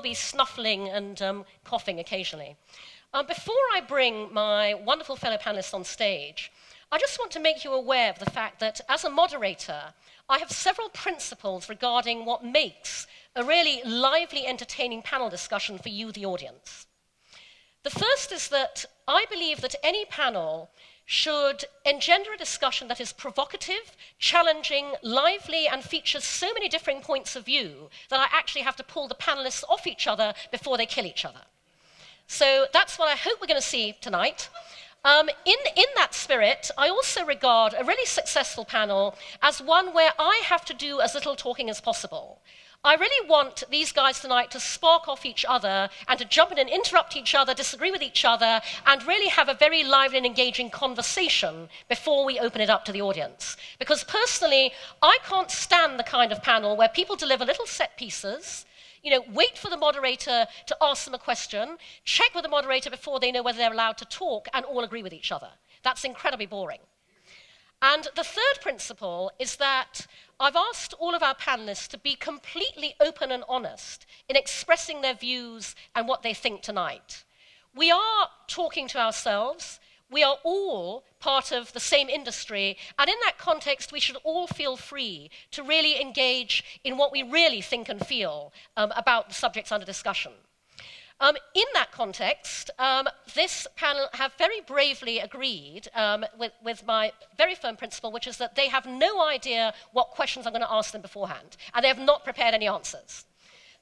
be snuffling and coughing occasionally. Before I bring my wonderful fellow panelists on stage, I just want to make you aware of the fact that as a moderator, I have several principles regarding what makes a really lively, entertaining panel discussion for you, the audience. The first is that I believe that any panel should engender a discussion that is provocative, challenging, lively, and features so many differing points of view that I actually have to pull the panelists off each other before they kill each other. So that's what I hope we're going to see tonight. In that spirit, I also regard a really successful panel as one where I have to do as little talking as possible. I really want these guys tonight to spark off each other and to jump in and interrupt each other, disagree with each other, and really have a very lively and engaging conversation before we open it up to the audience. Because personally, I can't stand the kind of panel where people deliver little set pieces, wait for the moderator to ask them a question, check with the moderator before they know whether they're allowed to talk, and all agree with each other. That's incredibly boring. And the third principle is that I've asked all of our panelists to be completely open and honest in expressing their views and what they think tonight. We are talking to ourselves. We are all part of the same industry, and in that context, we should all feel free to really engage in what we really think and feel about the subjects under discussion. In that context, this panel have very bravely agreed with my very firm principle, which is that they have no idea what questions I'm going to ask them beforehand, and they have not prepared any answers.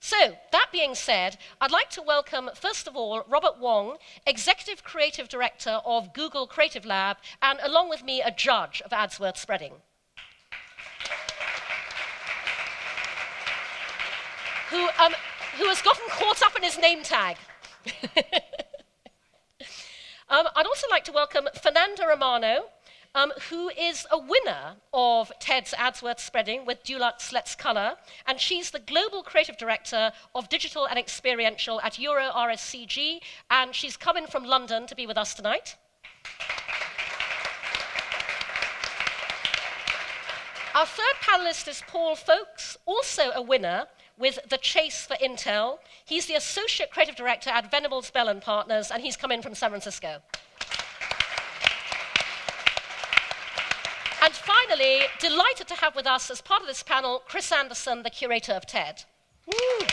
So, that being said, I'd like to welcome, first of all, Robert Wong, Executive Creative Director of Google Creative Lab, and along with me, a judge of ads worth spreading. Who has gotten caught up in his name tag. I'd also like to welcome Fernanda Romano, who is a winner of TED's Ads Worth Spreading with Dulux Let's Color, and she's the Global Creative Director of Digital and Experiential at Euro RSCG, and she's come in from London to be with us tonight. Our third panelist is Paul Folks, also a winner with The Chase for Intel. He's the Associate Creative Director at Venables Bell & Partners, and he's come in from San Francisco. And finally, delighted to have with us as part of this panel, Chris Anderson, the curator of TED. Woo. Woo.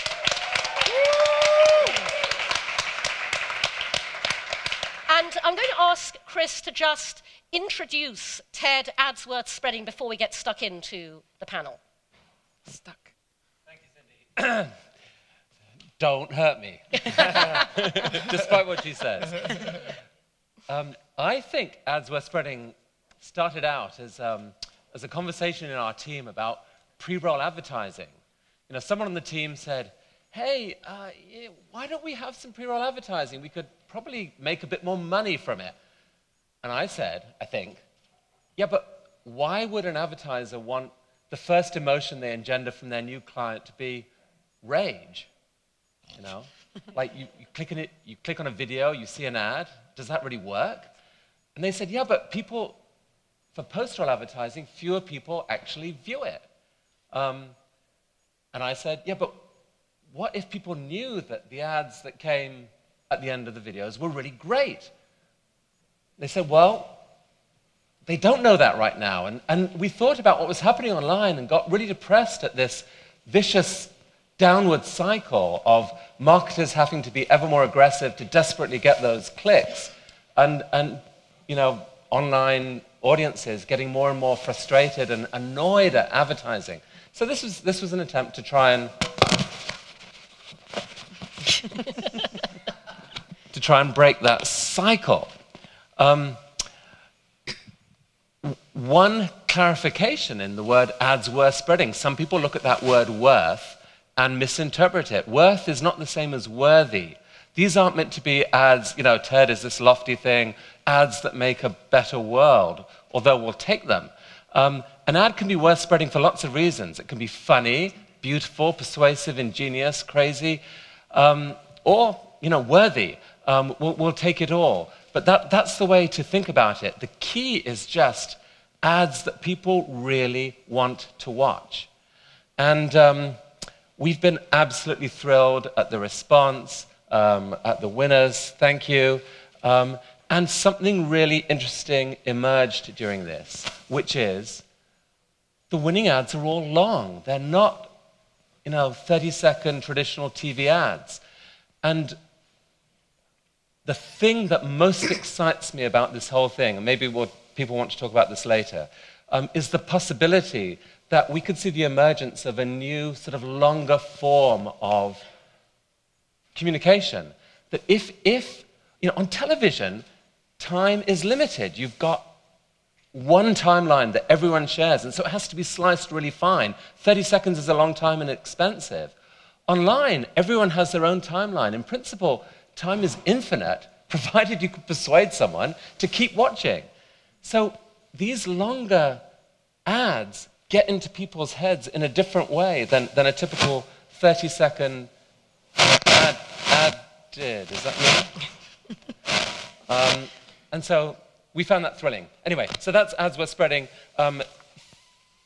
And I'm going to ask Chris to just introduce TED Ads Worth Spreading before we get stuck into the panel. Stuck. Don't hurt me, despite what she says. I think Ads Worth Spreading started out as a conversation in our team about pre-roll advertising. Someone on the team said, hey, why don't we have some pre-roll advertising? We could probably make a bit more money from it. And I said, I think, yeah, but why would an advertiser want the first emotion they engender from their new client to be rage? Like you click on a video, you see an ad, does that really work? And they said, yeah, but people, for post-roll advertising, fewer people actually view it. And I said, yeah, but what if people knew that the ads that came at the end of the videos were really great? They said, well, they don't know that right now. And we thought about what was happening online and got really depressed at this vicious downward cycle of marketers having to be ever more aggressive to desperately get those clicks, and online audiences getting more and more frustrated and annoyed at advertising. So this was an attempt to try and break that cycle. One clarification in the word ads worth spreading. Some people look at that word worth and misinterpret it. Worth is not the same as worthy. These aren't meant to be ads, TED is this lofty thing, ads that make a better world, although we'll take them. An ad can be worth spreading for lots of reasons. It can be funny, beautiful, persuasive, ingenious, crazy, or, worthy. We'll take it all. But that's the way to think about it. The key is just ads that people really want to watch. And we've been absolutely thrilled at the response, at the winners, thank you. And something really interesting emerged during this, which is the winning ads are all long. They're not, 30-second traditional TV ads. And the thing that most excites me about this whole thing, and maybe people want to talk about this later, is the possibility that we could see the emergence of a new sort of longer form of communication. That if on television, time is limited. You've got one timeline that everyone shares, and so it has to be sliced really fine. 30 seconds is a long time and expensive. Online, everyone has their own timeline. In principle, time is infinite, provided you can persuade someone to keep watching. So these longer ads get into people's heads in a different way than a typical 30-second ad did. Is that me? And so we found that thrilling. Anyway, so that's Ads We're Spreading.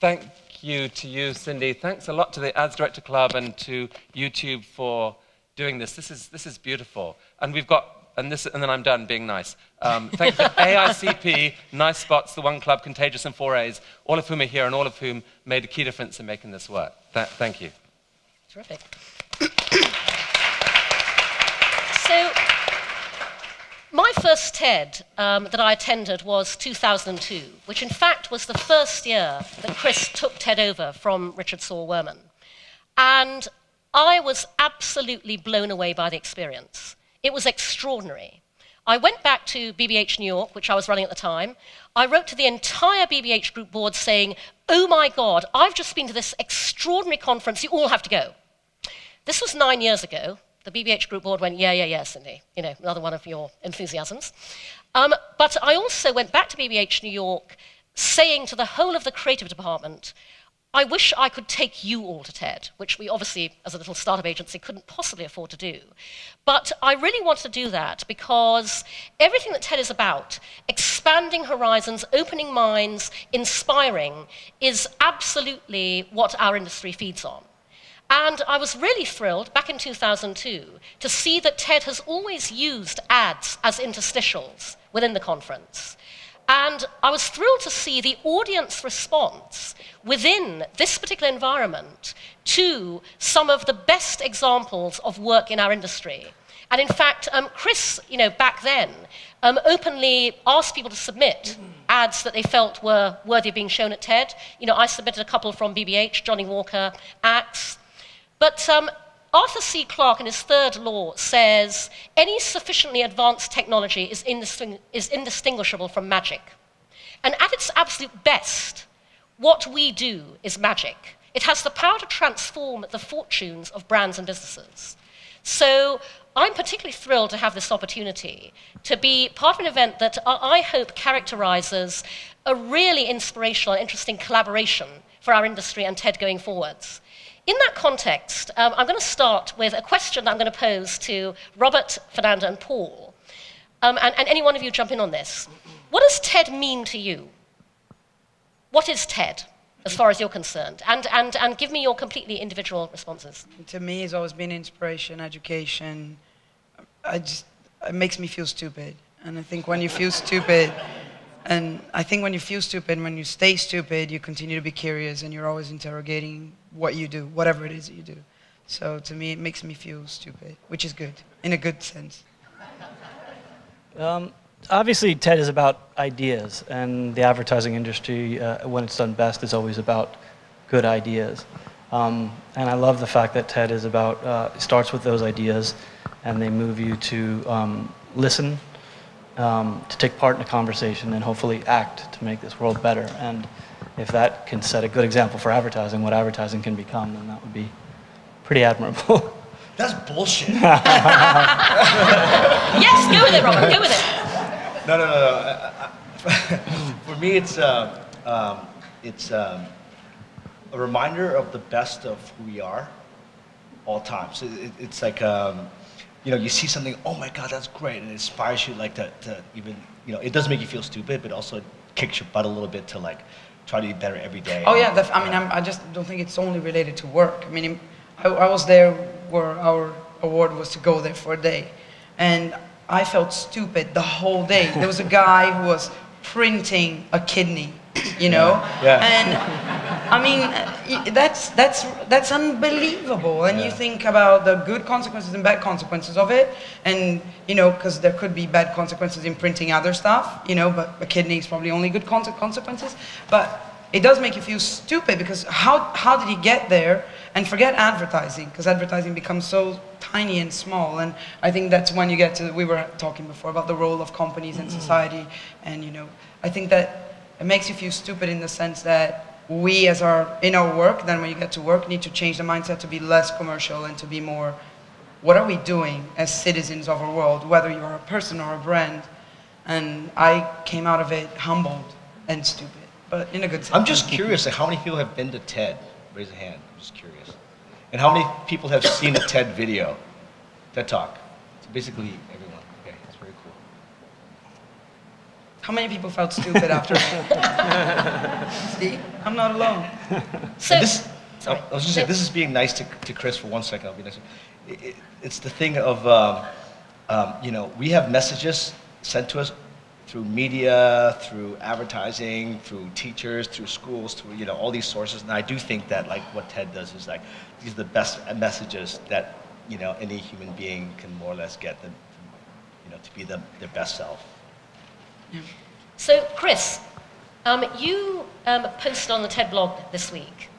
Thank you to you, Cindy. Thanks a lot to the Ads Director Club and to YouTube for doing this. This is beautiful. And we've got, and then I'm done being nice. Thanks to AICP, Nice Spots, The One Club, Contagious, and 4As, all of whom are here and all of whom made a key difference in making this work. Thank you. Terrific. So, my first TED that I attended was 2002, which in fact was the first year that Chris took TED over from Richard Saul Wurman. And I was absolutely blown away by the experience. It was extraordinary. I went back to BBH New York, which I was running at the time. I wrote to the entire BBH group board saying, oh my God, I've just been to this extraordinary conference, you all have to go. This was 9 years ago. The BBH group board went, yeah, Cindy, another one of your enthusiasms. But I also went back to BBH New York saying to the whole of the creative department, I wish I could take you all to TED, which we obviously, as a little startup agency, couldn't possibly afford to do. But I really want to do that because everything that TED is about, expanding horizons, opening minds, inspiring, is absolutely what our industry feeds on. And I was really thrilled, back in 2002, to see that TED has always used ads as interstitials within the conference. And I was thrilled to see the audience response within this particular environment to some of the best examples of work in our industry. And in fact, Chris, back then, openly asked people to submit ads that they felt were worthy of being shown at TED. I submitted a couple from BBH, Johnny Walker, Axe. But Arthur C. Clarke, in his third law, says any sufficiently advanced technology is indistinguishable from magic. And at its absolute best, what we do is magic. It has the power to transform the fortunes of brands and businesses. So I'm particularly thrilled to have this opportunity to be part of an event that I hope characterizes a really inspirational and interesting collaboration for our industry and TED going forwards. In that context, I'm going to start with a question that I'm going to pose to Robert, Fernanda, and Paul. And any one of you jump in on this. What does TED mean to you? What is TED, as far as you're concerned? And give me your completely individual responses. To me, it's always been inspiration, education. It makes me feel stupid. And I think when you feel stupid, when you stay stupid, you continue to be curious and you're always interrogating what you do, whatever it is that you do. So to me, it makes me feel stupid, which is good, in a good sense. Obviously, TED is about ideas, and the advertising industry, when it's done best, is always about good ideas. And I love the fact that TED is about, it starts with those ideas, and they move you to listen, to take part in a conversation, and hopefully act to make this world better. And if that can set a good example for advertising, what advertising can become, then that would be pretty admirable. That's bullshit. Yes, go with it, Robert, go with it. No. For me, it's a reminder of the best of who we are all time. So it's like, you see something, oh my God, that's great, and it inspires you like to even, it doesn't make you feel stupid, but also kicks your butt a little bit to like try to be better every day. Oh yeah, I just don't think it's only related to work. I mean, I was there where our award was to go there for a day, and I felt stupid the whole day. There was a guy who was printing a kidney, you know? Yeah. And I mean, that's unbelievable. And you think about the good consequences and bad consequences of it. And, you know, because there could be bad consequences in printing other stuff, you know, but a kidney is probably only good consequences. But it does make you feel stupid, because how did he get there? And forget advertising, because advertising becomes so tiny and small. And I think that's when you get to, we were talking before about the role of companies in society. And, you know, I think that it makes you feel stupid in the sense that we, in our work, then when you get to work, need to change the mindset to be less commercial and to be more, what are we doing as citizens of our world, whether you're a person or a brand? And I came out of it humbled and stupid, but in a good sense. I'm just curious, like, how many people have been to TED? Raise a hand, I'm just curious. And how many people have seen a TED video, TED Talk? So basically everyone. Okay, that's very cool. How many people felt stupid after that? See, I'm not alone. So, I was just going to say, this is being nice to Chris for 1 second. I'll be nice. It's the thing of, you know, we have messages sent to us through media, through advertising, through teachers, through schools, through, you know, all these sources. And I do think that, like, what TED does is, like, these are the best messages that, you know, any human being can more or less get them, you know, to be their best self. Yeah. So, Chris, you posted on the TED blog this week,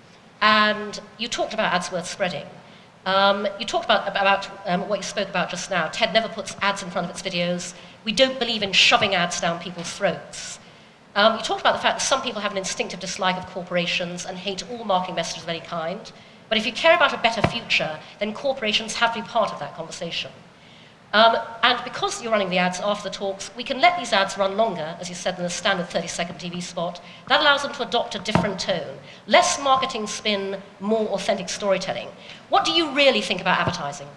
and you talked about ads worth spreading. You talked about what you spoke about just now. TED never puts ads in front of its videos. We don't believe in shoving ads down people's throats. You talked about the fact that some people have an instinctive dislike of corporations and hate all marketing messages of any kind. But if you care about a better future, then corporations have to be part of that conversation. And because you're running the ads after the talks, we can let these ads run longer, as you said, than a standard 30-second TV spot. That allows them to adopt a different tone. Less marketing spin, more authentic storytelling. What do you really think about advertising?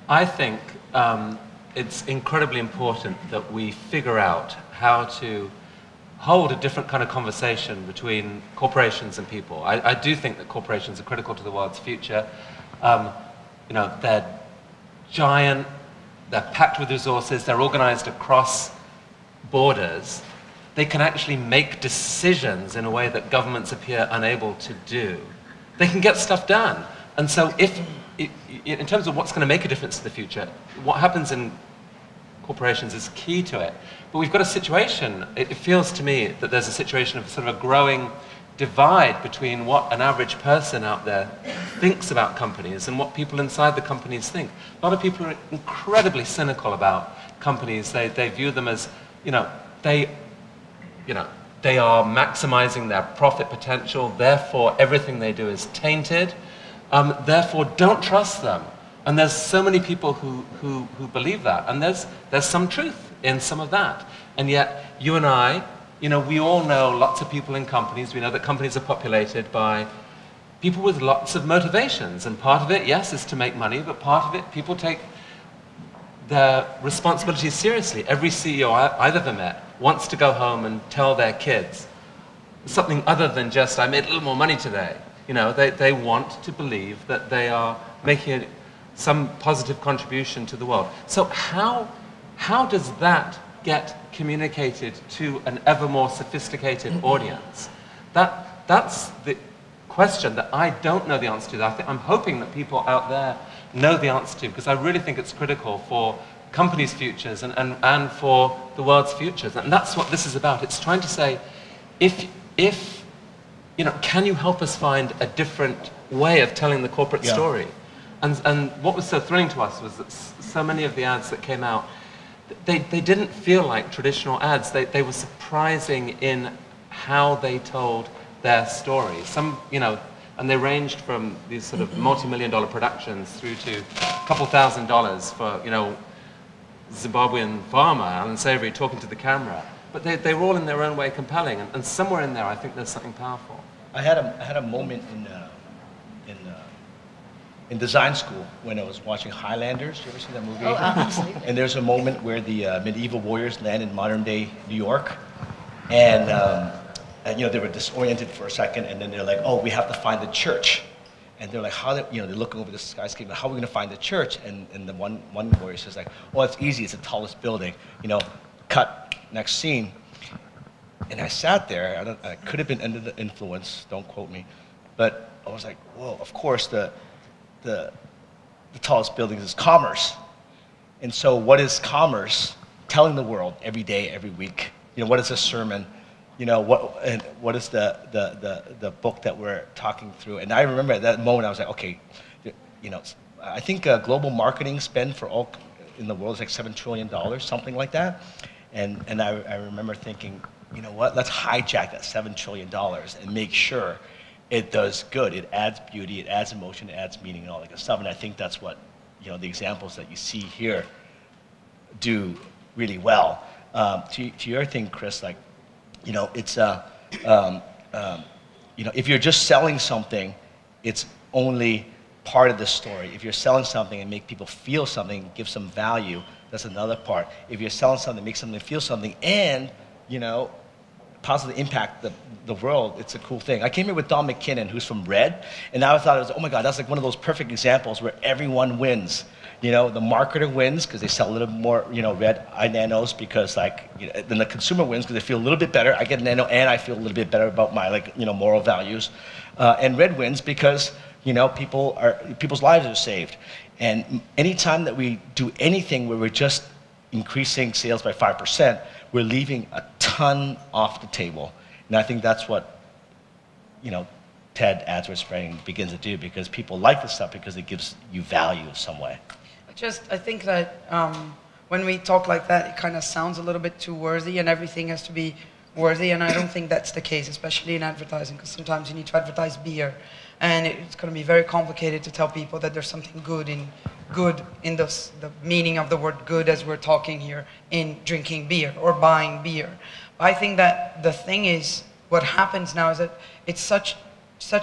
I think it's incredibly important that we figure out how to hold a different kind of conversation between corporations and people. I do think that corporations are critical to the world's future. You know, they're giant, they're packed with resources, they're organized across borders. They can actually make decisions in a way that governments appear unable to do. They can get stuff done. And so in terms of what's going to make a difference to the future, what happens in corporations is key to it. But we've got a situation, it feels to me that there's a situation of sort of a growing divide between what an average person out there thinks about companies and what people inside the companies think. A lot of people are incredibly cynical about companies. They view them as, they are maximizing their profit potential, therefore everything they do is tainted, therefore don't trust them. And there's so many people who believe that, and there's some truth in some of that. And yet, you and I, we all know lots of people in companies. We know that companies are populated by people with lots of motivations. And part of it, yes, is to make money, but part of it, people take their responsibilities seriously. Every CEO I've ever met wants to go home and tell their kids something other than just, I made a little more money today. They want to believe that they are making some positive contribution to the world. So how does that get communicated to an ever more sophisticated audience? That's the question that I don't know the answer to. I'm hoping that people out there know the answer to, because I really think it's critical for companies' futures and for the world's futures. And that's what this is about. It's trying to say, can you help us find a different way of telling the corporate story? And what was so thrilling to us was that so many of the ads that came out, they didn't feel like traditional ads. They were surprising in how they told their story. And they ranged from these sort of multi-million-dollar productions through to a couple $1,000s for, Zimbabwean farmer, Alan Savory, talking to the camera. But they were all in their own way compelling. And somewhere in there, I think there's something powerful. I had a moment in design school when I was watching Highlanders. You ever see that movie? Oh, absolutely. And there's a moment where the medieval warriors land in modern-day New York, and and they were disoriented for a second, and then they're like, oh, we have to find the church. And they're like, they're looking over the skyscraper, how are we going to find the church? And the one warrior says like, oh, it's easy, it's the tallest building. Cut, next scene. And I sat there, I could have been under the influence, don't quote me, but I was like, whoa, of course the tallest building is commerce. And so what is commerce telling the world every day, every week? What is a sermon? What is the book that we're talking through? And I remember at that moment, I was like, okay, I think global marketing spend for all in the world is like $7 trillion, something like that. And I remember thinking, you know what, let's hijack that $7 trillion and make sure it does good. It adds beauty, it adds emotion, it adds meaning and all that good stuff. And I think that's what, the examples that you see here do really well. To your thing, Chris, like, it's if you're just selling something, it's only part of the story. If you're selling something and make people feel something, give some value, that's another part. If you're selling something, make something feel something, and positively impact the world, it's a cool thing. I came here with Don McKinnon, who's from Red, and I thought it was, oh my God, that's like one of those perfect examples where everyone wins. The marketer wins because they sell a little more, Red eye nanos because then the consumer wins because they feel a little bit better. I get a nano and I feel a little bit better about my moral values. And Red wins because, people's lives are saved. And anytime that we do anything where we're just increasing sales by 5%, we're leaving a ton off the table. And I think that's what, TED AdWords spreading begins to do, because people like this stuff because it gives you value some way. I think that when we talk like that, it kind of sounds a little bit too worthy, and everything has to be worthy, and I don't think that's the case, especially in advertising, because sometimes you need to advertise beer, and it's going to be very complicated to tell people that there's something good in the meaning of the word good as we're talking here in drinking beer or buying beer. I think that the thing is, what happens now is that it's such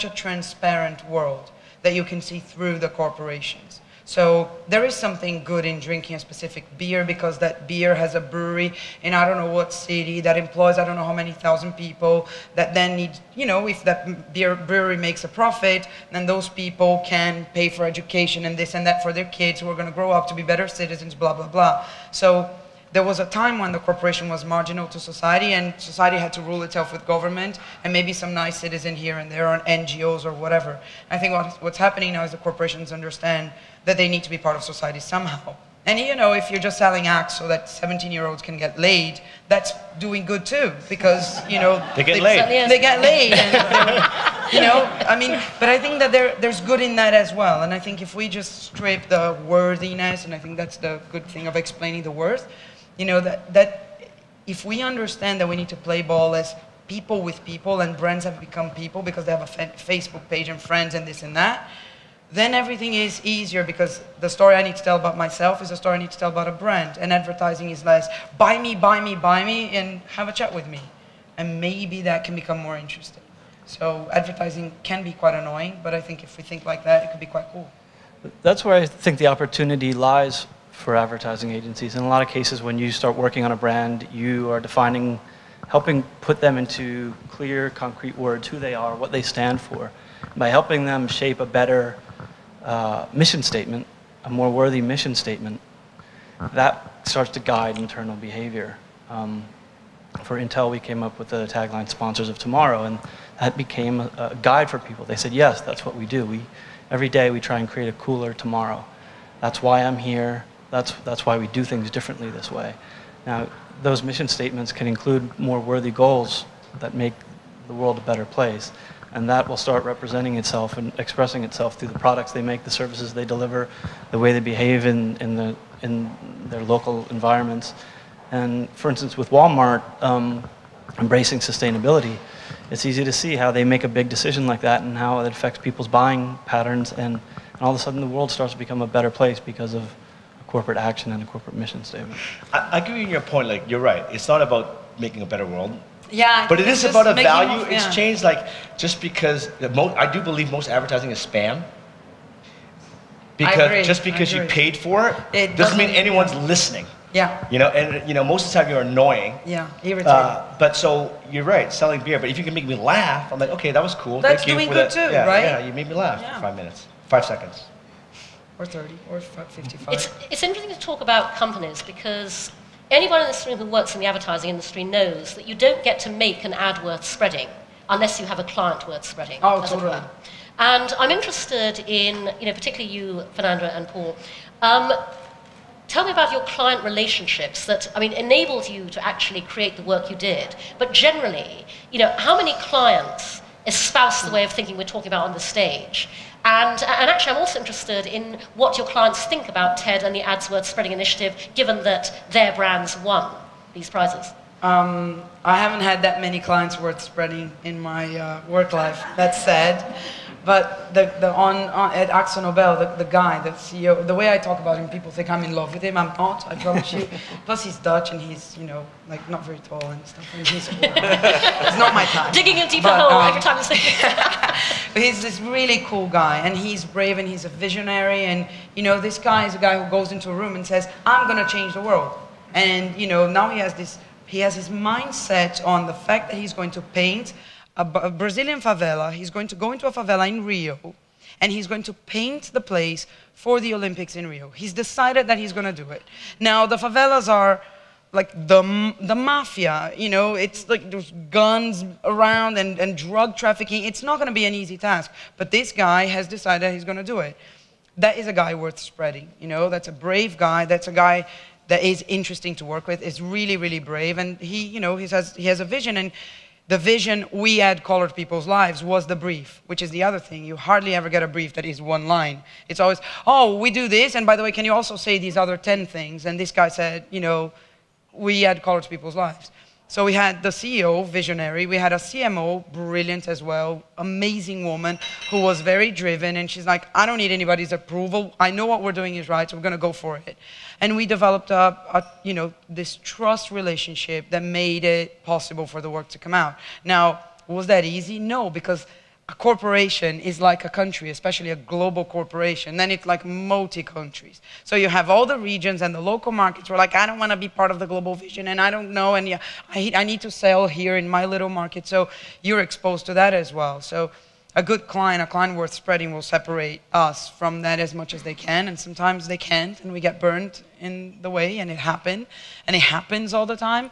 a transparent world that you can see through the corporations. So there is something good in drinking a specific beer because that beer has a brewery in I don't know what city that employs I don't know how many thousand people that then need, if that brewery makes a profit, then those people can pay for education and this and that for their kids who are going to grow up to be better citizens, blah, blah, blah. So there was a time when the corporation was marginal to society and society had to rule itself with government and maybe some nice citizen here and there or NGOs or whatever. I think what's happening now is the corporations understand that they need to be part of society somehow. And if you're just selling Axe so that 17-year-olds can get laid, that's doing good too, because, they get laid. They get laid. And, but I think that there's good in that as well. And I think if we just strip the worthiness, and I think that's the good thing of explaining the worth, that if we understand that we need to play ball as people with people, and brands have become people because they have a Facebook page and friends and this and that, then everything is easier, because the story I need to tell about myself is a story I need to tell about a brand, and advertising is less buy me, and have a chat with me. And maybe that can become more interesting. So advertising can be quite annoying, but I think if we think like that, it could be quite cool. That's where I think the opportunity lies for advertising agencies. In a lot of cases, when you start working on a brand, you are helping put them into clear, concrete words, who they are, what they stand for. By helping them shape a better mission statement, a more worthy mission statement, that starts to guide internal behavior. For Intel, we came up with the tagline, Sponsors of Tomorrow, and that became a guide for people. They said, yes, that's what we do. Every day we try and create a cooler tomorrow. That's why I'm here. That's why we do things differently this way. Now, those mission statements can include more worthy goals that make the world a better place. And that will start representing itself and expressing itself through the products they make, the services they deliver, the way they behave in their local environments. And for instance, with Walmart embracing sustainability, it's easy to see how they make a big decision like that and how it affects people's buying patterns, and all of a sudden the world starts to become a better place because of a corporate action and a corporate mission statement. I agree with your point, you're right. It's not about making a better world. Yeah, but it is about a value exchange. Just because I do believe most advertising is spam. Because just because you paid for it doesn't mean anyone's listening. Yeah. You know, and you know, most of the time you're annoying. Yeah, irritating. But so you're right, selling beer. But if you can make me laugh, I'm like, okay, that was cool. That's Thank you doing for good that. too, Yeah, right? Yeah, you made me laugh Yeah. for 5 minutes, 5 seconds. Or 30, or 55. It's interesting to talk about companies because anyone in this room who works in the advertising industry knows that you don't get to make an ad worth spreading unless you have a client worth spreading. Oh, as it totally. were. And I'm interested in, you know, particularly you, Fernando and Paul, tell me about your client relationships that, I mean, enabled you to actually create the work you did. But generally, you know, how many clients espouse the way of thinking we're talking about on the stage? And actually, I'm also interested in what your clients think about TED and the Ads Worth Spreading initiative, given that their brands won these prizes. I haven't had that many clients worth spreading in my work life. That's sad. But at Axel Nobel, the guy, the CEO, the way I talk about him, people think I'm in love with him. I'm not, I promise you. Plus, he's Dutch and he's, you know, like not very tall and stuff. And he's not my type. Digging a deeper But, hole every time you say But he's this really cool guy, and he's brave, and he's a visionary, and you know, this guy is a guy who goes into a room and says, "I'm gonna change the world." And you know, now he has his mindset on the fact that he's going to paint a Brazilian favela. He's going to go into a favela in Rio, and he's going to paint the place for the Olympics in Rio. He's decided that he's going to do it. Now, the favelas are like the mafia, you know, it's like there's guns around and drug trafficking. It's not going to be an easy task, but this guy has decided he's going to do it. That is a guy worth spreading, you know, that's a brave guy, that's a guy that is interesting to work with, is really, really brave, and he, you know, he has a vision, and the vision we add color to people's lives was the brief, which is the other thing. You hardly ever get a brief that is one line. It's always, oh, we do this, and by the way, can you also say these other 10 things? And this guy said, you know, we add color to people's lives. So we had the CEO, visionary. We had a CMO, brilliant as well, amazing woman who was very driven. And she's like, I don't need anybody's approval. I know what we're doing is right, so we're going to go for it. And we developed you know, this trust relationship that made it possible for the work to come out. Now, was that easy? No, because a corporation is like a country, especially a global corporation. Then it's like multi-countries. So you have all the regions and the local markets were like, I don't want to be part of the global vision, and I don't know, and yeah, I need to sell here in my little market. So you're exposed to that as well. So a good client, a client worth spreading, will separate us from that as much as they can, and sometimes they can't, and we get burned in the way, and it happens all the time.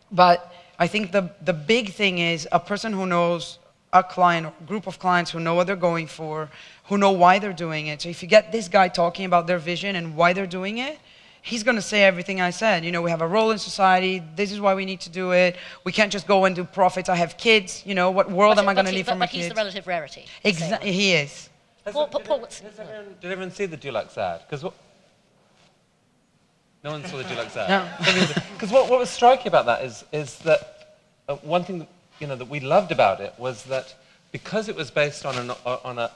But I think the big thing is a person who knows a client or a group of clients who know what they're going for, who know why they're doing it. So if you get this guy talking about their vision and why they're doing it, he's going to say everything I said. You know, we have a role in society. This is why we need to do it. We can't just go and do profits. I have kids. You know, what world am I going to leave for my kids? But he's the relative rarity. Exactly, he is. Did everyone see the Dulux ad? Because no one saw the Dulux ad. No. Because what was striking about that is that one thing that we loved about it was that because it was based on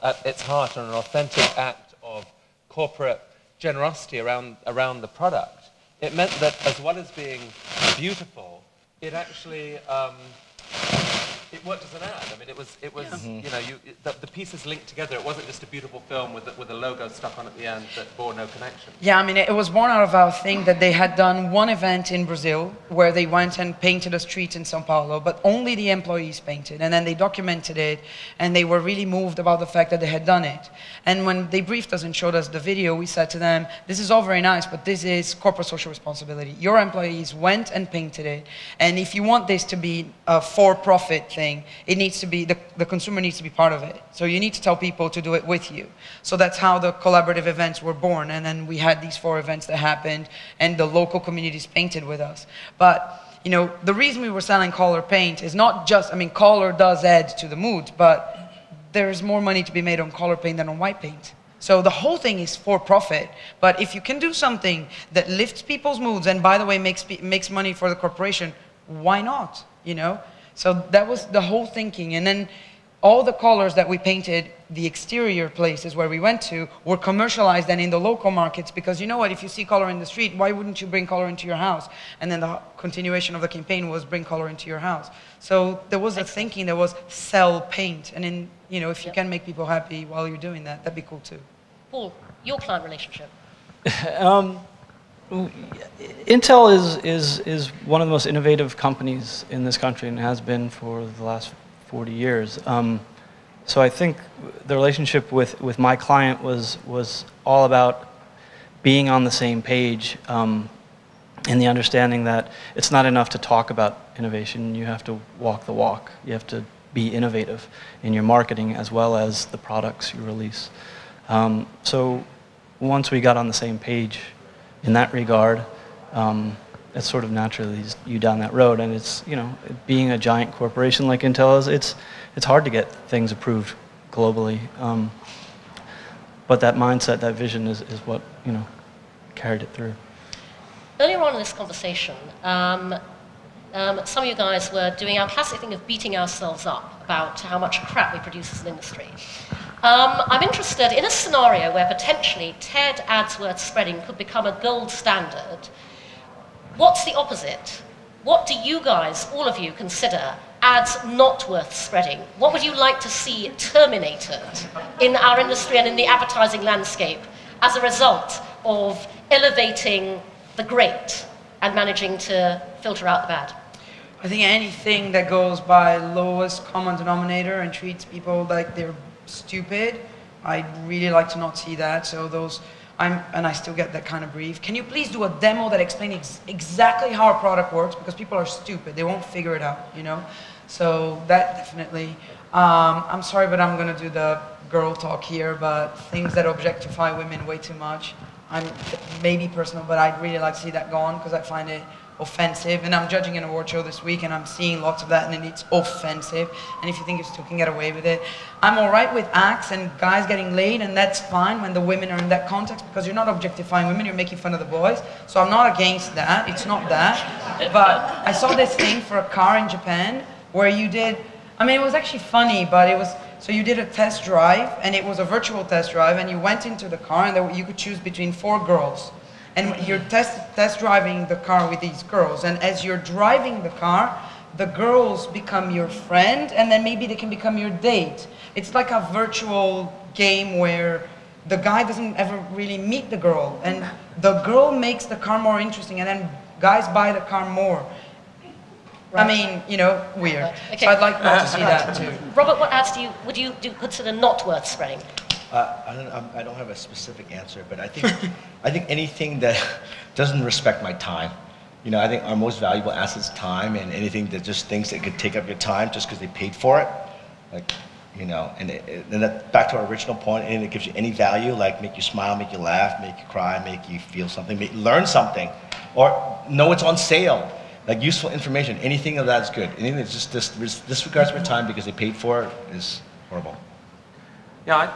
at its heart on an authentic act of corporate generosity around the product, it meant that as well as being beautiful, it actually it worked as an ad. I mean, it was you know, the pieces linked together. It wasn't just a beautiful film with a logo stuck on at the end that bore no connection. Yeah, I mean, it was born out of our thing that they had done one event in Brazil where they went and painted a street in São Paulo, but only the employees painted, and then they documented it, and they were really moved about the fact that they had done it. And when they briefed us and showed us the video, we said to them, this is all very nice, but this is corporate social responsibility. Your employees went and painted it, and if you want this to be a for-profit thing, it needs to be, the consumer needs to be part of it. So you need to tell people to do it with you. So that's how the collaborative events were born. And then we had these 4 events that happened, and the local communities painted with us. But, you know, the reason we were selling color paint is not just, I mean, color does add to the mood, but there's more money to be made on color paint than on white paint. So the whole thing is for profit. But if you can do something that lifts people's moods, and by the way, makes money for the corporation, why not, you know? So that was the whole thinking. And then all the colors that we painted, the exterior places where we went to, were commercialized and in the local markets, because you know what, if you see color in the street, why wouldn't you bring color into your house? And then the continuation of the campaign was bring color into your house. So there was a thinking, there was sell paint. And in, you know, if you can make people happy while you're doing that, that'd be cool too. Paul, your client relationship. Intel is one of the most innovative companies in this country and has been for the last 40 years. So I think the relationship with my client was all about being on the same page, and the understanding that it's not enough to talk about innovation, you have to walk the walk. You have to be innovative in your marketing as well as the products you release. So once we got on the same page in that regard, it sort of naturally leads you down that road. And it's, you know, being a giant corporation like Intel is, it's hard to get things approved globally. But that mindset, that vision is what, you know, carried it through. Earlier on in this conversation, some of you guys were doing our classic thing of beating ourselves up about how much crap we produce as an industry. I'm interested in a scenario where potentially TED ads worth spreading could become a gold standard. What's the opposite? What do you guys, all of you, consider ads not worth spreading? What would you like to see terminated in our industry and in the advertising landscape as a result of elevating the great and managing to filter out the bad? I think anything that goes by lowest common denominator and treats people like they're stupid, I'd really like to not see that. So those, and I still get that kind of brief. Can you please do a demo that explains exactly how a product works? Because people are stupid, they won't figure it out, you know? So that definitely. I'm sorry, but I'm gonna do the girl talk here, but things that objectify women way too much. I'm maybe personal, but I'd really like to see that gone because I find it offensive. And I'm judging an award show this week and I'm seeing lots of that and it's offensive. And if you think you can get away with it, I'm all right with acts and guys getting laid, and that's fine when the women are in that context because you're not objectifying women, you're making fun of the boys. So I'm not against that, it's not that. But I saw this thing for a car in Japan where you did, I mean, it was actually funny, but it was, so you did a test drive, and it was a virtual test drive, and you went into the car, and you could choose between 4 girls. And you're test driving the car with these girls, and as you're driving the car, the girls become your friend, and then maybe they can become your date. It's like a virtual game where the guy doesn't ever really meet the girl, and the girl makes the car more interesting, and then guys buy the car more. Right. I mean, you know, weird. Right. Okay. So I'd like not to see that too. Robert, what ads would you consider not worth spreading? I don't have a specific answer, but I think anything that doesn't respect my time. You know, I think our most valuable asset is time, and anything that just thinks it could take up your time just because they paid for it, like, you know, and then back to our original point, anything that gives you any value, like make you smile, make you laugh, make you cry, make you feel something, learn something, or know it's on sale. Like useful information, anything of that is good. Anything that just disregards my time because they paid for it is horrible. Yeah,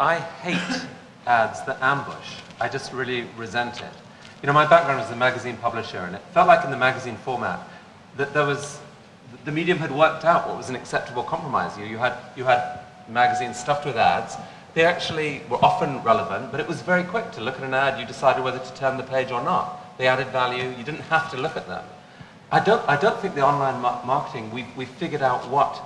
I hate ads that ambush. I just really resent it. You know, my background was a magazine publisher, and it felt like in the magazine format that there was, the medium had worked out what was an acceptable compromise. You had magazines stuffed with ads. They actually were often relevant, but it was very quick to look at an ad. You decided whether to turn the page or not. They added value. You didn't have to look at them. I don't think the online marketing, we've figured out what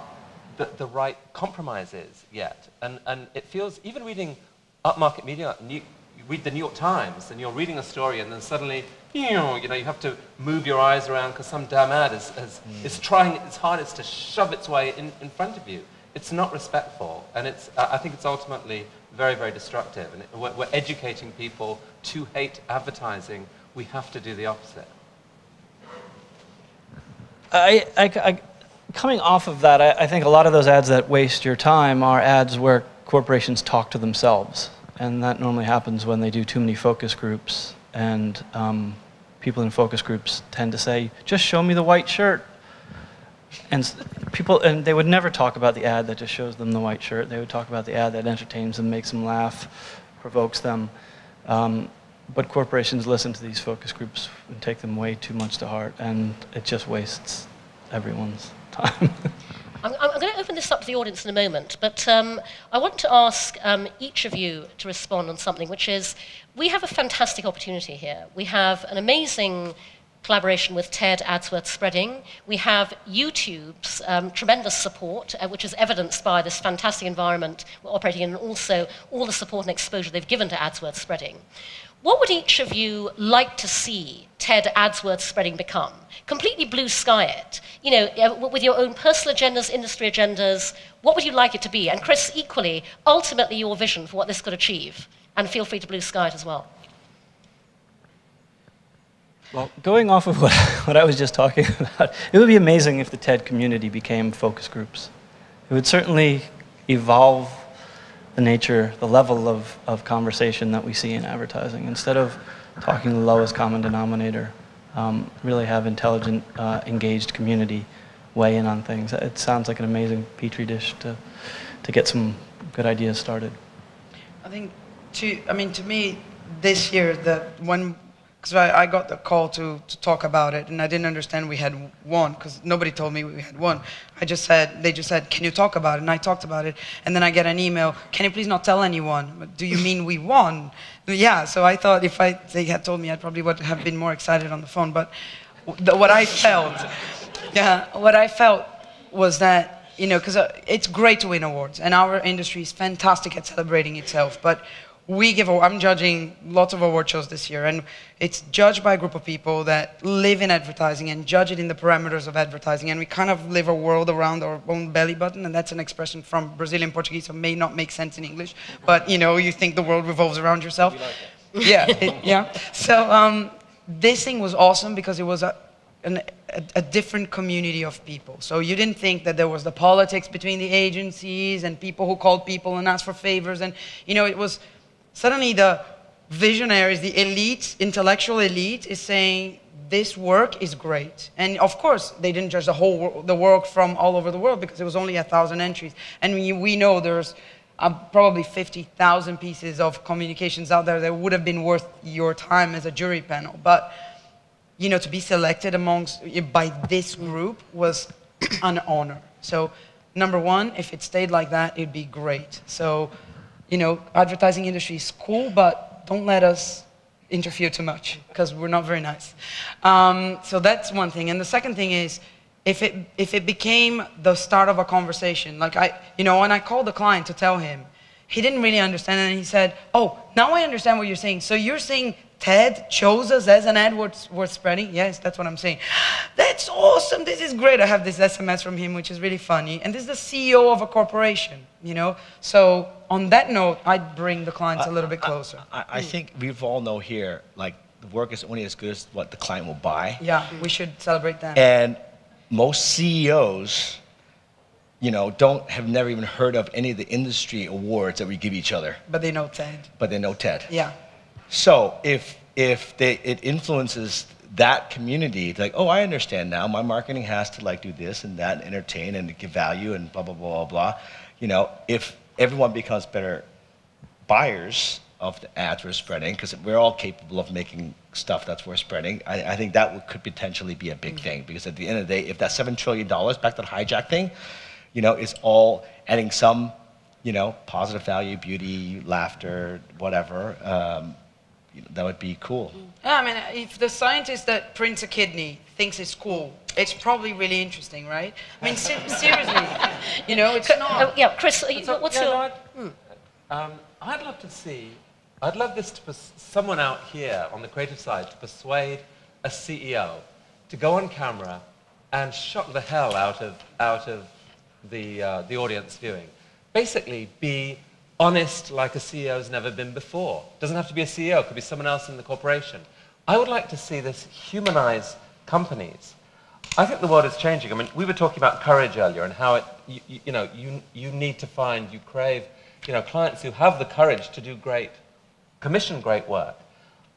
the right compromise is yet. And it feels, even reading upmarket media, you read the New York Times and you're reading a story and then suddenly, you know, you have to move your eyes around because some damn ad is trying its hardest to shove its way in front of you. It's not respectful, and I think it's ultimately very, very destructive. And we're educating people to hate advertising. We have to do the opposite. Coming off of that, I think a lot of those ads that waste your time are ads where corporations talk to themselves. And that normally happens when they do too many focus groups. And people in focus groups tend to say, just show me the white shirt. And they would never talk about the ad that just shows them the white shirt. They would talk about the ad that entertains them, makes them laugh, provokes them. But corporations listen to these focus groups and take them way too much to heart, and it just wastes everyone's time. I'm going to open this up to the audience in a moment, but I want to ask each of you to respond on something, which is, we have a fantastic opportunity here. We have an amazing collaboration with TED Ads Worth Spreading. We have YouTube's tremendous support, which is evidenced by this fantastic environment we're operating in, and also all the support and exposure they've given to Ads Worth Spreading. what would each of you like to see TED AdWords spreading become? Completely blue sky it. You know, with your own personal agendas, industry agendas, what would you like it to be? And Chris, equally, ultimately your vision for what this could achieve. And feel free to blue sky it as well. Well, going off of what I was just talking about, it would be amazing if the TED community became focus groups. It would certainly evolve the nature, the level of conversation that we see in advertising. Instead of talking the lowest common denominator, really have intelligent, engaged community weigh in on things. It sounds like an amazing petri dish to get some good ideas started. I think, to me, this year, because I got the call to talk about it, and I didn't understand we had won, because nobody told me we had won. They just said, can you talk about it? And I talked about it, and then I get an email, can you please not tell anyone? But do you mean we won? Yeah, so I thought if they had told me, I probably would have been more excited on the phone. But what I felt was that, you know, because it's great to win awards, and our industry is fantastic at celebrating itself, but I'm judging lots of award shows this year, and it's judged by a group of people that live in advertising and judge it in the parameters of advertising, and we kind of live a world around our own belly button, and that's an expression from Brazilian Portuguese, so it may not make sense in English, but you know, you think the world revolves around yourself. You like it. Yeah. So this thing was awesome because it was a different community of people. So you didn't think that there was the politics between the agencies and people who called people and asked for favors, and you know, it was suddenly the visionaries, the elite, intellectual elite is saying this work is great. And of course, they didn't judge the work from all over the world because it was only 1,000 entries. And we know there's probably 50,000 pieces of communications out there that would have been worth your time as a jury panel. But you know, to be selected by this group was an honor. So number one, if it stayed like that, it'd be great. So, you know, advertising industry is cool, but don't let us interfere too much because we're not very nice. So that's one thing. And the second thing is, if it became the start of a conversation, like when I called the client to tell him, he didn't really understand, and he said, "Oh, now I understand what you're saying. So you're saying TED chose us as an ad worth spreading?" Yes, that's what I'm saying. That's awesome. This is great. I have this SMS from him, which is really funny. And this is the CEO of a corporation, you know? So on that note, I'd bring the clients a little bit closer. I think we all know here, like, the work is only as good as what the client will buy. Yeah, we should celebrate that. And most CEOs, you know, have never even heard of any of the industry awards that we give each other. But they know TED. But they know TED. Yeah. So if it influences that community, like, oh, I understand now, my marketing has to like do this and that, and entertain and give value and blah, blah, blah, blah, blah. You know, if everyone becomes better buyers of the ads we're spreading, because we're all capable of making stuff that's worth spreading, I think that could potentially be a big thing. Because at the end of the day, if that $7 trillion, back to the hijack thing, you know, is all adding some, you know, positive value, beauty, laughter, whatever, that would be cool. Yeah, I mean, if the scientist that prints a kidney thinks it's cool, it's probably really interesting, right? I mean, seriously, you know, it's not. Yeah, Chris, what's your... I'd love this to someone out here on the creative side to persuade a CEO to go on camera and shock the hell out of the audience viewing. Basically, be honest like a CEO's never been before. Doesn't have to be a CEO, it could be someone else in the corporation. I would like to see this humanize companies. I think the world is changing. I mean, we were talking about courage earlier and how you need to find, you crave, you know, clients who have the courage to do commission great work.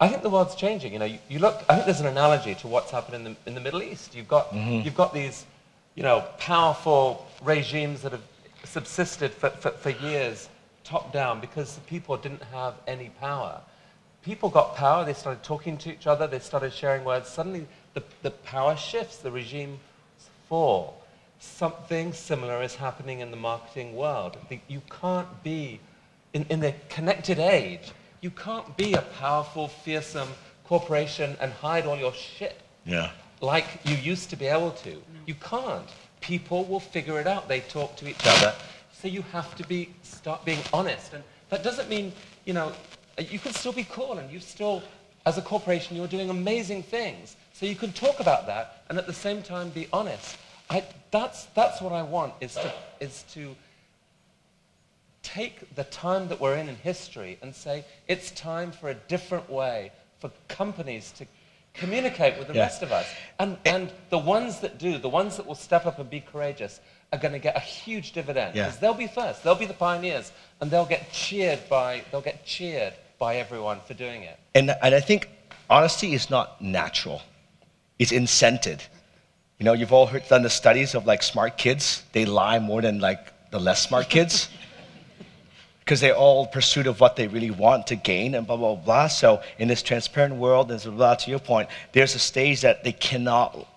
I think the world's changing. You know, you look, I think there's an analogy to what's happened in the Middle East. You've got these, you know, powerful regimes that have subsisted for years, top down, because the people didn't have any power. People got power, they started talking to each other, they started sharing words. Suddenly, the power shifts, the regimes fall. Something similar is happening in the marketing world. You can't be, in the connected age, you can't be a powerful, fearsome corporation and hide all your shit like you used to be able to. You can't. People will figure it out. They talk to each other. So you have to start being honest. And that doesn't mean, you know, you can still be cool, and you still, as a corporation, you're doing amazing things. So you can talk about that, and at the same time be honest. That's what I want, is to take the time that we're in history and say, it's time for a different way for companies to communicate with the rest of us. And the ones that do, the ones that will step up and be courageous, are going to get a huge dividend. Because they'll be first, they'll be the pioneers, and they'll get cheered by everyone for doing it. And I think honesty is not natural. It's incented. You know, you've all done the studies of like smart kids. They lie more than like the less smart kids. Because they're all in pursuit of what they really want to gain and blah, blah, blah. So in this transparent world, as blah, to your point, there's a stage that they cannot,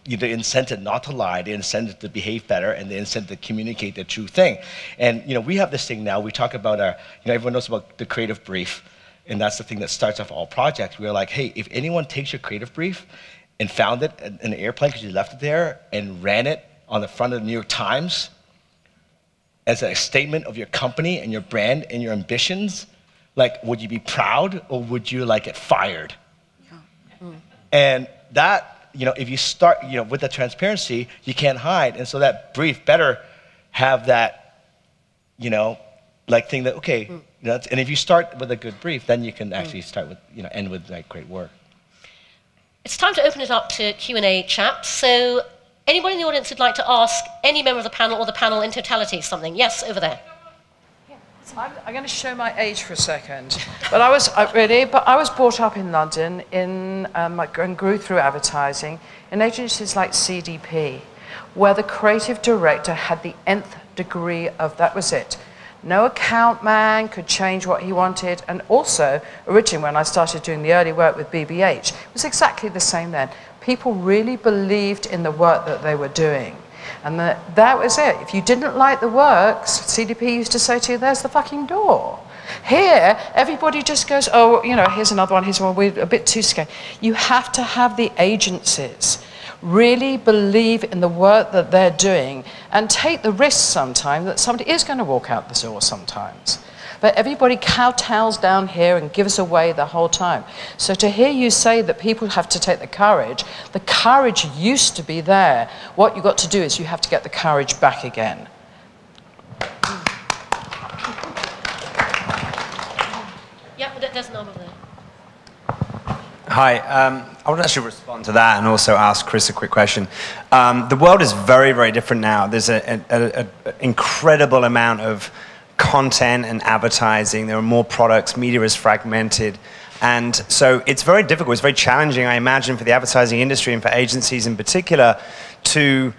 they're incented not to lie, they're incented to behave better, and they're incented to communicate the true thing. And, you know, we have this thing now, we talk about our, you know, everyone knows about the creative brief, and that's the thing that starts off all projects. We're like, hey, if anyone takes your creative brief and found it in an airplane because you left it there and ran it on the front of the New York Times as a statement of your company and your brand and your ambitions, like, would you be proud or would you like get fired? Yeah. And that, you know, if you start, you know, with the transparency, you can't hide. And so that brief better have that, you know, like thing that, okay, you know, and if you start with a good brief, then you can actually start with, you know, end with like great work. It's time to open it up to Q&A chat. So anybody in the audience who'd like to ask any member of the panel or the panel in totality something? Yes, over there. I'm going to show my age for a second, but I was brought up in London and grew through advertising in agencies like CDP, where the creative director had the nth degree of, that was it. No account man could change what he wanted, and also, originally when I started doing the early work with BBH, it was exactly the same then. People really believed in the work that they were doing. And that was it. If you didn't like the works, CDP used to say to you, there's the fucking door. Here, everybody just goes, oh, you know, here's another one, here's one, we're a bit too scared. You have to have the agencies really believe in the work that they're doing and take the risk sometimes that somebody is going to walk out the door sometimes. But everybody kowtows down here and gives away the whole time. So to hear you say that people have to take the courage used to be there. What you've got to do is you have to get the courage back again. Yeah, there's an over there. Hi, I want to actually respond to that and also ask Chris a quick question. The world is very, very different now. There's an incredible amount of content and advertising. There are more products, media is fragmented. And so it's very difficult, it's very challenging, I imagine, for the advertising industry and for agencies in particular to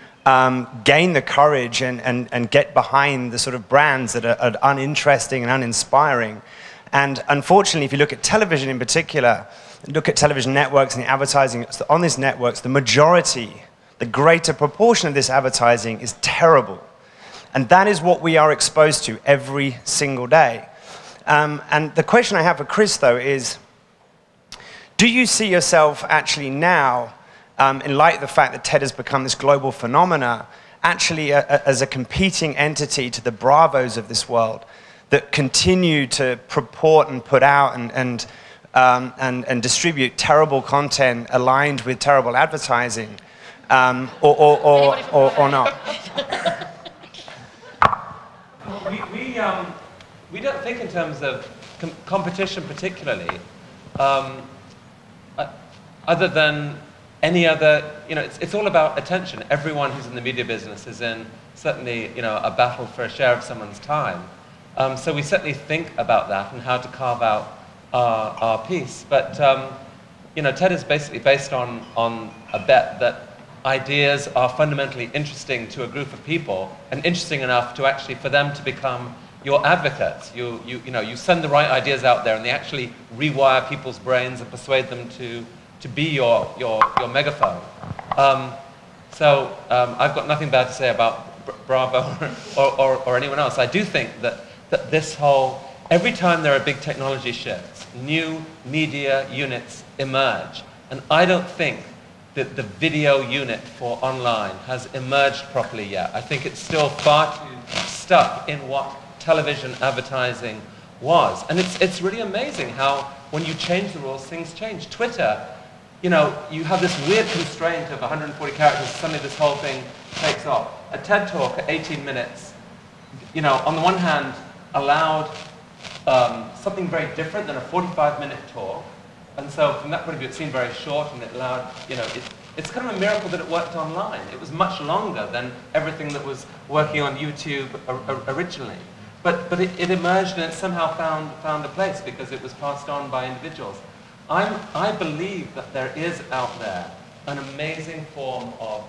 gain the courage and get behind the sort of brands that are uninteresting and uninspiring. And unfortunately, if you look at television in particular, look at television networks and the advertising on these networks, the majority, the greater proportion of this advertising is terrible. And that is what we are exposed to every single day. And the question I have for Chris, though, is, do you see yourself actually now, in light of the fact that TED has become this global phenomena, actually as a competing entity to the Bravos of this world that continue to purport and put out and distribute terrible content aligned with terrible advertising, or not? We don't think in terms of competition particularly, other than any other, you know, it's all about attention. Everyone who's in the media business is in certainly, you know, a battle for a share of someone's time. So we certainly think about that and how to carve out our piece. But, you know, TED is basically based on a bet that ideas are fundamentally interesting to a group of people and interesting enough to actually, for them to become your advocates. You know, you send the right ideas out there and they actually rewire people's brains and persuade them to be your megaphone. So I've got nothing bad to say about Bravo or anyone else. I do think that this whole, every time there are big technology shifts, new media units emerge. And I don't think that the video unit for online has emerged properly yet. I think it's still far too stuck in what television advertising was. And it's really amazing how when you change the rules, things change. Twitter, you know, you have this weird constraint of 140 characters, suddenly this whole thing takes off. A TED Talk at 18 minutes, you know, on the one hand, allowed something very different than a 45-minute talk. And so from that point of view, it seemed very short, and it allowed, you know, it's kind of a miracle that it worked online. It was much longer than everything that was working on YouTube originally. But it emerged, and it somehow found a place because it was passed on by individuals. I believe that there is out there an amazing form of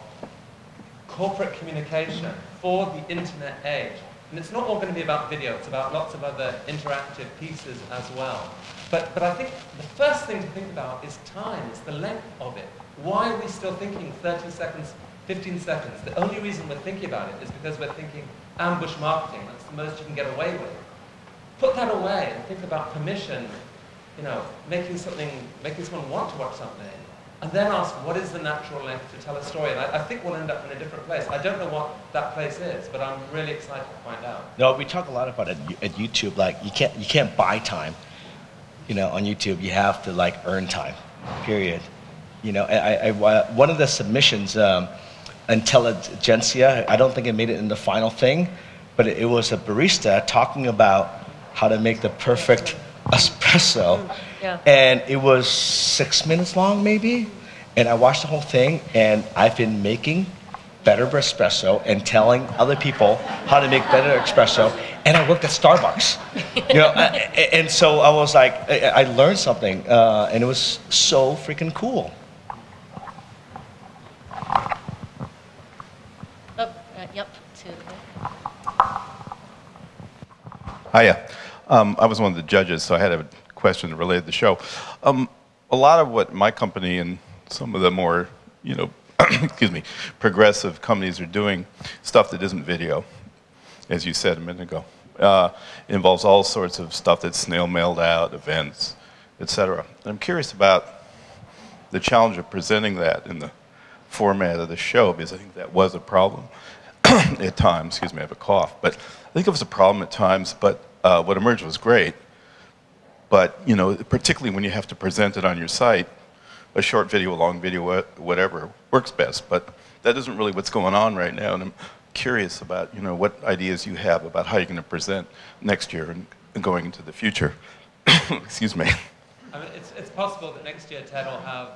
corporate communication for the internet age. And it's not all going to be about video, it's about lots of other interactive pieces as well. But I think the first thing to think about is time, it's the length of it. Why are we still thinking 30 seconds, 15 seconds? The only reason we're thinking about it is because we're thinking ambush marketing, that's the most you can get away with. Put that away and think about permission, you know, making someone want to watch something, and then ask what is the natural length to tell a story. And I think we'll end up in a different place. I don't know what that place is, but I'm really excited to find out. No, we talk a lot about it at YouTube. Like you can't buy time. You know, on YouTube, you have to like earn time. Period. You know, one of the submissions, Intelligentsia, I don't think it made it in the final thing, but it was a barista talking about how to make the perfect espresso. Yeah. And it was 6 minutes long, maybe. And I watched the whole thing, and I've been making better espresso and telling other people how to make better espresso. And I worked at Starbucks, you know. And so I was like, I learned something, and it was so freaking cool. Yep. Hiya. I was one of the judges, so I had a question related to the show. A lot of what my company and some of the more, you know, excuse me, progressive companies are doing, stuff that isn't video, as you said a minute ago. Involves all sorts of stuff that's snail mailed out, events, etc. I'm curious about the challenge of presenting that in the format of the show, because I think that was a problem at times. Excuse me, I have a cough. But I think it was a problem at times, but what emerged was great. But, you know, particularly when you have to present it on your site, a short video, a long video, whatever, works best. But that isn't really what's going on right now. And I'm curious about, you know, what ideas you have about how you're going to present next year and going into the future. Excuse me. I mean, it's possible that next year TED will have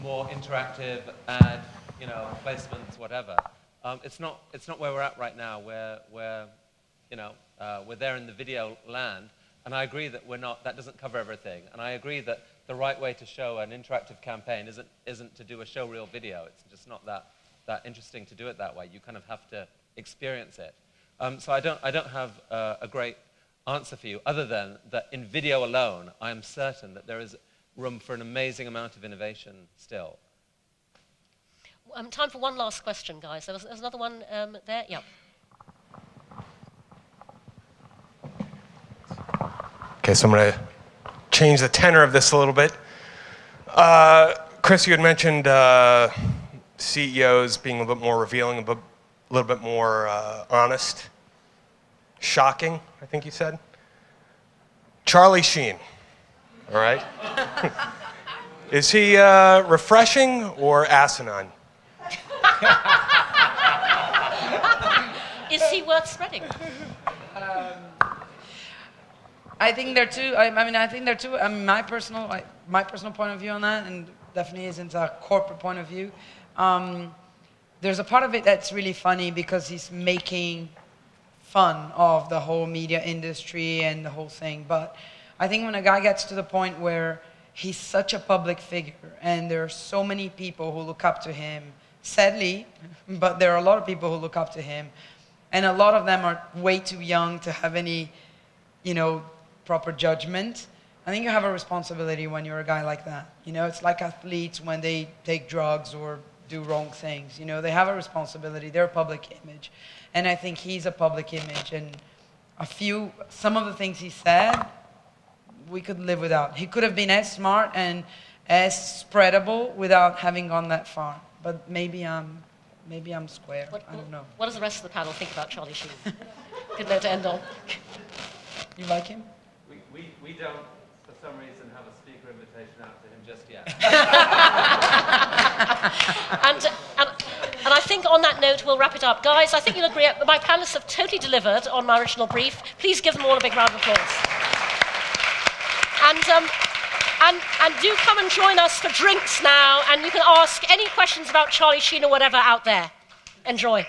more interactive ad, you know, placements, whatever. It's not where we're at right now. We're you know, we're there in the video land, and I agree that that doesn't cover everything. And I agree that the right way to show an interactive campaign isn't to do a show reel video. It's just not that interesting to do it that way. You kind of have to experience it. So I don't have a great answer for you, other than that in video alone, I am certain that there is room for an amazing amount of innovation still. Time for one last question, guys. There's another one there. Yeah. Okay, so I'm going to change the tenor of this a little bit. Chris, you had mentioned CEOs being a little bit more revealing, a little bit more honest. Shocking, I think you said. Charlie Sheen, all right? Is he refreshing or asinine? Is he worth spreading? I think there are two. I think there are two. My personal point of view on that, and definitely isn't a corporate point of view. There's a part of it that's really funny because he's making fun of the whole media industry and the whole thing. But I think when a guy gets to the point where he's such a public figure, and there are so many people who look up to him, sadly, but there are a lot of people who look up to him, and a lot of them are way too young to have any, you know, proper judgment. I think you have a responsibility when you're a guy like that. You know, it's like athletes when they take drugs or do wrong things. You know, they have a responsibility. They're a public image. And I think he's a public image. And some of the things he said, we could live without. He could have been as smart and as spreadable without having gone that far. But maybe I'm square. I don't know. What does the rest of the panel think about Charlie Sheen? Good note to end on. You like him? We don't, for some reason, have a speaker invitation out to him just yet. And I think on that note, we'll wrap it up. Guys, I think you'll agree, my panelists have totally delivered on my original brief. Please give them all a big round of applause. And do come and join us for drinks now, and you can ask any questions about Charlie Sheen or whatever out there. Enjoy.